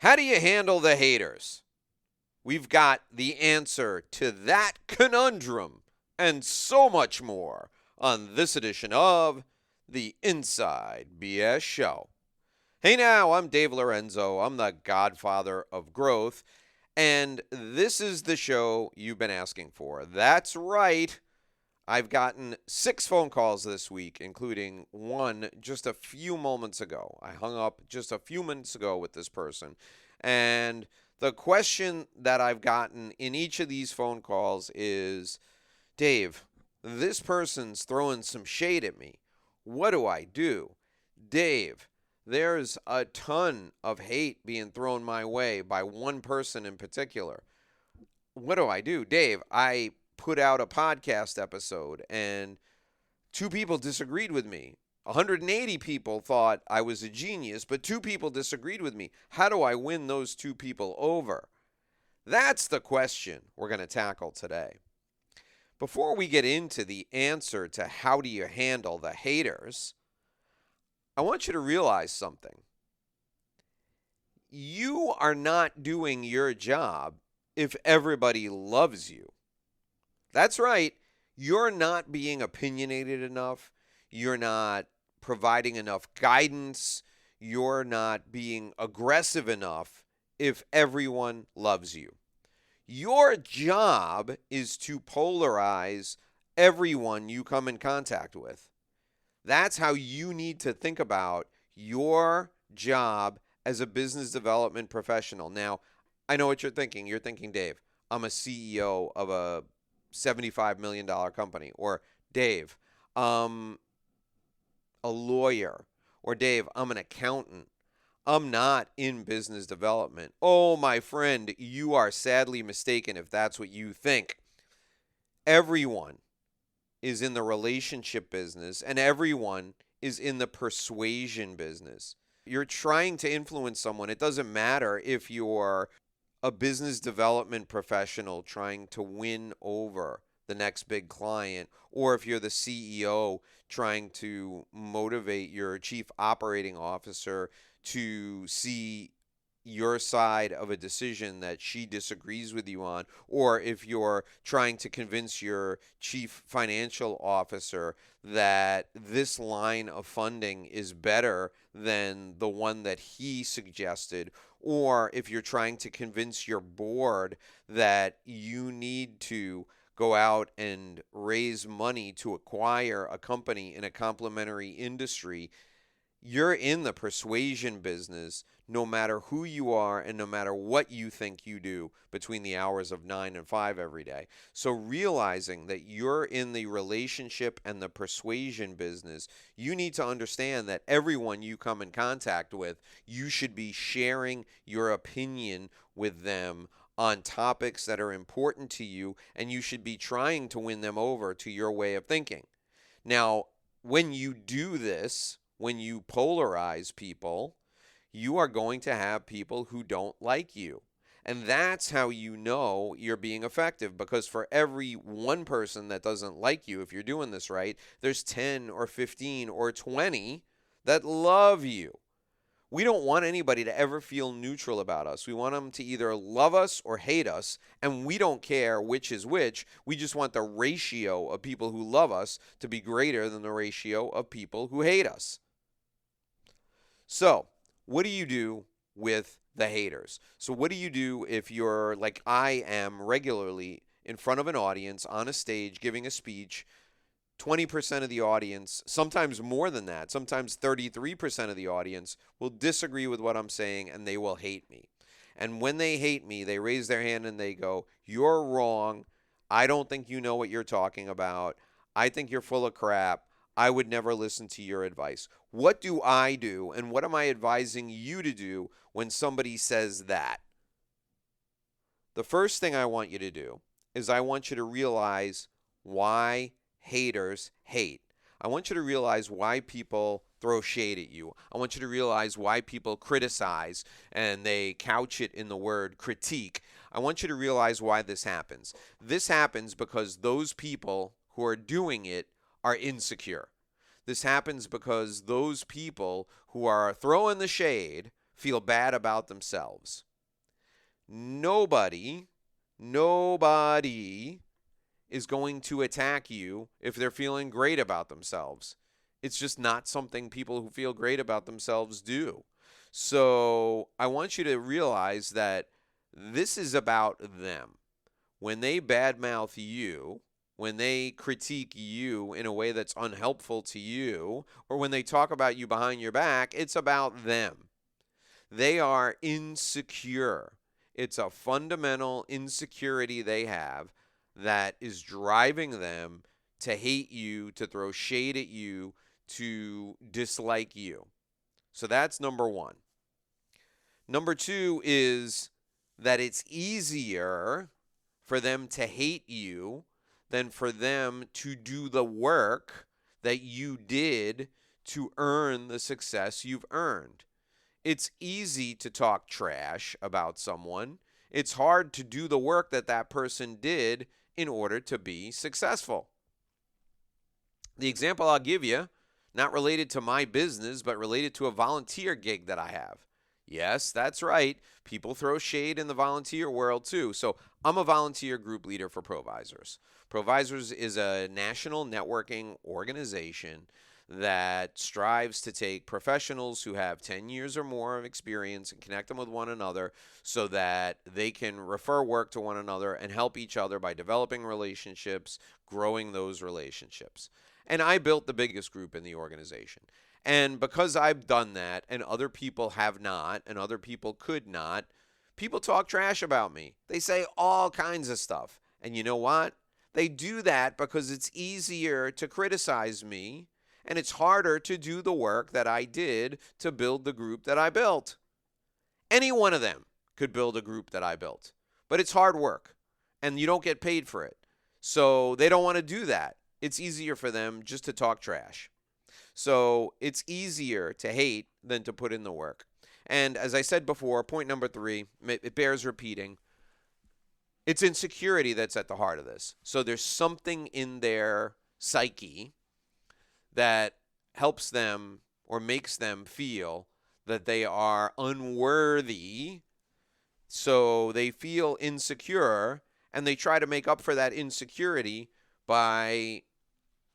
How do you handle the haters? We've got the answer to that conundrum and so much more on this edition of the Inside BS Show. Hey now, I'm Dave Lorenzo. I'm the godfather of growth, and this is the show you've been asking for. That's right. I've gotten 6 phone calls this week, including one just a few moments ago. I hung up just a few minutes ago with this person. And the question that I've gotten in each of these phone calls is, Dave, this person's throwing some shade at me. What do I do? Dave, there's a ton of hate being thrown my way by one person in particular. What do I do? Dave, I put out a podcast episode and 2 people disagreed with me. 180 people thought I was a genius, but 2 people disagreed with me. How do I win those 2 people over? That's the question we're going to tackle today. Before we get into the answer to how do you handle the haters, I want you to realize something. You are not doing your job if everybody loves you. That's right. You're not being opinionated enough. You're not providing enough guidance. You're not being aggressive enough if everyone loves you. Your job is to polarize everyone you come in contact with. That's how you need to think about your job as a business development professional. Now, I know what you're thinking. You're thinking, Dave, I'm a CEO of a $75 million company. Or, Dave, a lawyer. Or, Dave, I'm an accountant. I'm not in business development. Oh, my friend, you are sadly mistaken if that's what you think. Everyone is in the relationship business, and everyone is in the persuasion business. You're trying to influence someone. It doesn't matter if you're a business development professional trying to win over the next big client, or if you're the CEO trying to motivate your chief operating officer to see your side of a decision that she disagrees with you on, or if you're trying to convince your chief financial officer that this line of funding is better than the one that he suggested, or if you're trying to convince your board that you need to go out and raise money to acquire a company in a complementary industry. You're in the persuasion business no matter who you are and no matter what you think you do between the hours of 9 and 5 every day. So realizing that you're in the relationship and the persuasion business, you need to understand that everyone you come in contact with, you should be sharing your opinion with them on topics that are important to you, and you should be trying to win them over to your way of thinking. Now, when you do this, when you polarize people, you are going to have people who don't like you. And that's how you know you're being effective, because for every one person that doesn't like you, if you're doing this right, there's 10 or 15 or 20 that love you. We don't want anybody to ever feel neutral about us. We want them to either love us or hate us, and we don't care which is which. We just want the ratio of people who love us to be greater than the ratio of people who hate us. So, what do you do with the haters? So what do you do if you're like I am regularly in front of an audience on a stage giving a speech? 20% of the audience, sometimes more than that, sometimes 33% of the audience will disagree with what I'm saying, and they will hate me. And when they hate me, they raise their hand and they go, "You're wrong. I don't think you know what you're talking about. I think you're full of crap. I would never listen to your advice." What do I do, and what am I advising you to do when somebody says that? The first thing I want you to do is I want you to realize why haters hate. I want you to realize why people throw shade at you. I want you to realize why people criticize and they couch it in the word critique. I want you to realize why this happens. This happens because those people who are doing it are insecure. This happens because those people who are throwing the shade feel bad about themselves. Nobody is going to attack you if they're feeling great about themselves. It's just not something people who feel great about themselves do. So I want you to realize that this is about them. When they badmouth you, when they critique you in a way that's unhelpful to you, or when they talk about you behind your back, it's about them. They are insecure. It's a fundamental insecurity they have that is driving them to hate you, to throw shade at you, to dislike you. So that's number one. Number two is that it's easier for them to hate you than for them to do the work that you did to earn the success you've earned. It's easy to talk trash about someone. It's hard to do the work that that person did in order to be successful. The example I'll give you, not related to my business, but related to a volunteer gig that I have. Yes, that's right. People throw shade in the volunteer world too. So I'm a volunteer group leader for Provisors. Provisors is a national networking organization that strives to take professionals who have 10 years or more of experience and connect them with one another so that they can refer work to one another and help each other by developing relationships, growing those relationships. And I built the biggest group in the organization. And because I've done that and other people have not and other people could not, people talk trash about me. They say all kinds of stuff. And you know what? They do that because it's easier to criticize me and it's harder to do the work that I did to build the group that I built. Any one of them could build a group that I built, but it's hard work and you don't get paid for it. So they don't want to do that. It's easier for them just to talk trash. So it's easier to hate than to put in the work. And as I said before, point number 3, it bears repeating. It's insecurity that's at the heart of this. So there's something in their psyche that helps them or makes them feel that they are unworthy. So they feel insecure and they try to make up for that insecurity by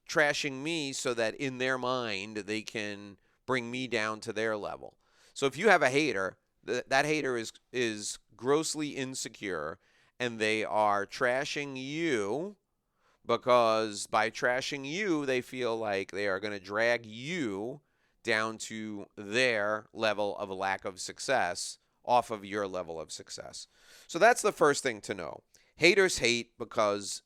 trashing me so that in their mind they can bring me down to their level. So if you have a hater, that hater is grossly insecure and they are trashing you because by trashing you, they feel like they are going to drag you down to their level of lack of success off of your level of success. So that's the first thing to know. Haters hate because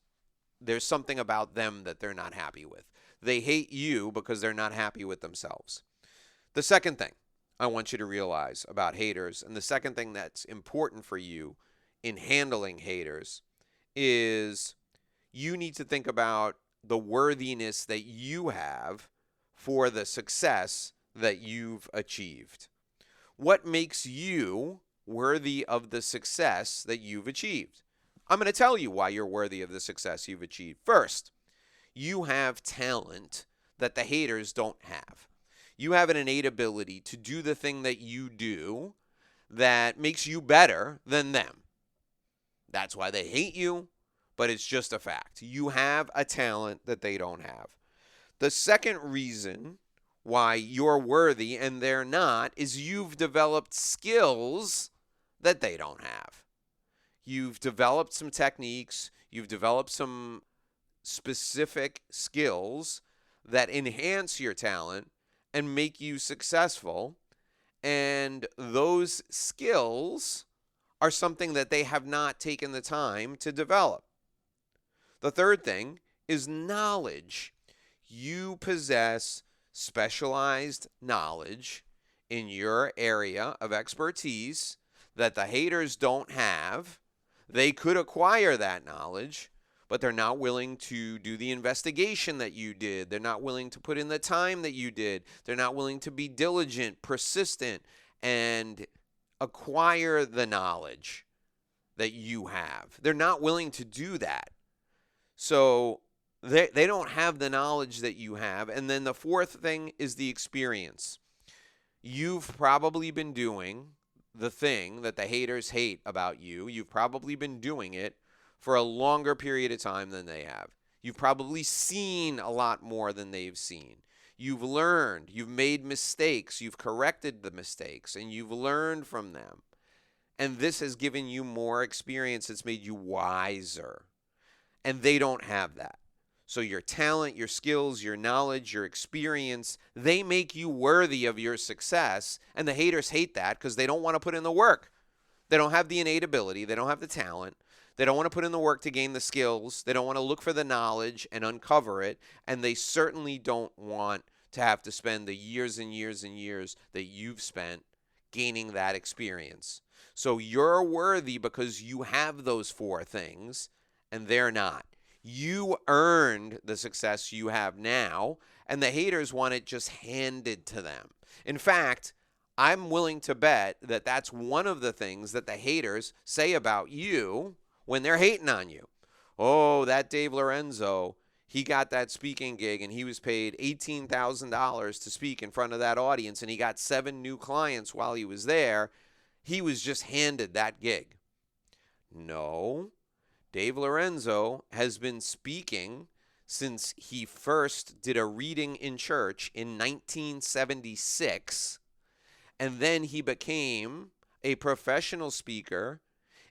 there's something about them that they're not happy with. They hate you because they're not happy with themselves. The second thing I want you to realize about haters, and the second thing that's important for you in handling haters, is you need to think about the worthiness that you have for the success that you've achieved. What makes you worthy of the success that you've achieved? I'm going to tell you why you're worthy of the success you've achieved. First, you have talent that the haters don't have. You have an innate ability to do the thing that you do that makes you better than them. That's why they hate you, but it's just a fact. You have a talent that they don't have. The second reason why you're worthy and they're not is you've developed skills that they don't have. You've developed some techniques, you've developed some specific skills that enhance your talent and make you successful. And those skills are something that they have not taken the time to develop. The third thing is knowledge. You possess specialized knowledge in your area of expertise that the haters don't have. They could acquire that knowledge, but they're not willing to do the investigation that you did. They're not willing to put in the time that you did. They're not willing to be diligent, persistent, and acquire the knowledge that you have. They're not willing to do that. So they don't have the knowledge that you have. And then the fourth thing is the experience. you've probably been doing the thing that the haters hate about you. You've probably been doing it for a longer period of time than they have. You've probably seen a lot more than they've seen. You've learned, you've made mistakes, you've corrected the mistakes, and you've learned from them. And this has given you more experience. It's made you wiser. And they don't have that. So your talent, your skills, your knowledge, your experience, they make you worthy of your success. And the haters hate that because they don't want to put in the work. They don't have the innate ability. They don't have the talent. They don't want to put in the work to gain the skills. They don't want to look for the knowledge and uncover it. And they certainly don't want to have to spend the years and years and years that you've spent gaining that experience. So you're worthy because you have those four things, and they're not. You earned the success you have now, and the haters want it just handed to them. In fact, I'm willing to bet that that's one of the things that the haters say about you when they're hating on you. Oh, that Dave Lorenzo, he got that speaking gig and he was paid $18,000 to speak in front of that audience, and he got 7 new clients while he was there. He was just handed that gig. No, Dave Lorenzo has been speaking since he first did a reading in church in 1976, and then he became a professional speaker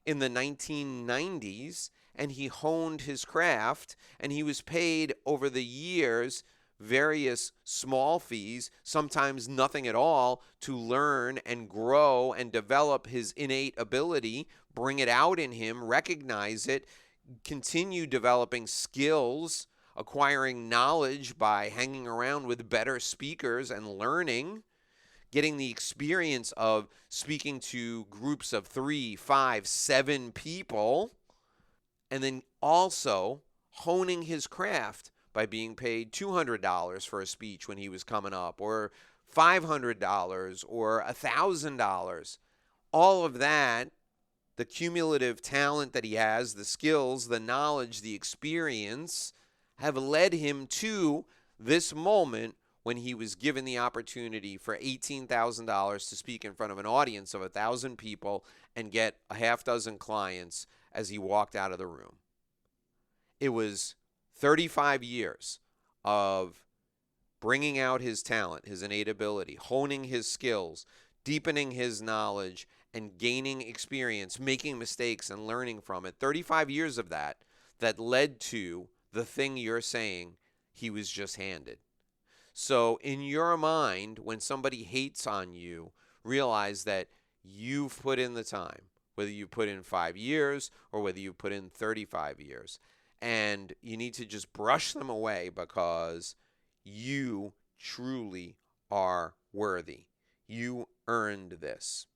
in the 1990s, and he honed his craft, and he was paid over the years various small fees, sometimes nothing at all, to learn and grow and develop his innate ability, bring it out in him, recognize it, continue developing skills, acquiring knowledge by hanging around with better speakers and learning, getting the experience of speaking to groups of 3, 5, 7 people, and then also honing his craft by being paid $200 for a speech when he was coming up, or $500 or $1,000. All of that, the cumulative talent that he has, the skills, the knowledge, the experience, have led him to this moment when he was given the opportunity for $18,000 to speak in front of an audience of 1,000 people and get a half dozen clients as he walked out of the room. It was 35 years of bringing out his talent, his innate ability, honing his skills, deepening his knowledge, and gaining experience, making mistakes and learning from it. 35 years of that led to the thing you're saying he was just handed. So in your mind, when somebody hates on you, realize that you've put in the time, whether you put in 5 years or whether you put in 35 years. And you need to just brush them away because you truly are worthy. You earned this.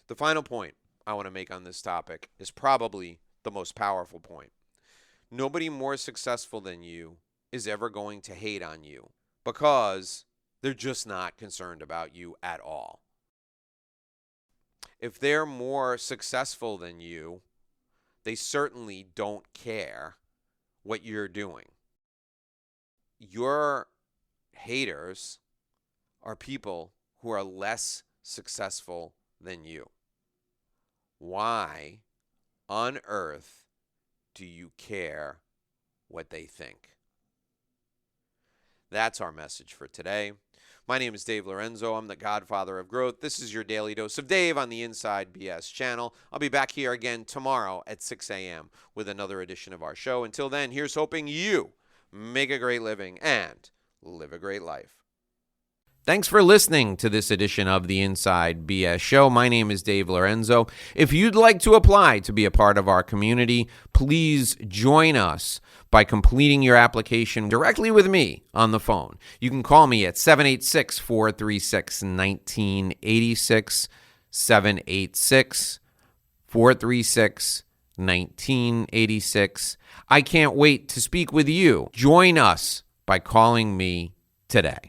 The final point I want to make on this topic is probably the most powerful point. Nobody more successful than you is ever going to hate on you because they're just not concerned about you at all. If they're more successful than you, they certainly don't care what you're doing. Your haters are people who are less successful than you. Why on earth do you care what they think? That's our message for today. My name is Dave Lorenzo. I'm the godfather of growth. This is your daily dose of Dave on the Inside BS channel. I'll be back here again tomorrow at 6 a.m. with another edition of our show. Until then, here's hoping you make a great living and live a great life. Thanks for listening to this edition of the Inside BS Show. My name is Dave Lorenzo. If you'd like to apply to be a part of our community, please join us by completing your application directly with me on the phone. You can call me at 786-436-1986, 786-436-1986. I can't wait to speak with you. Join us by calling me today.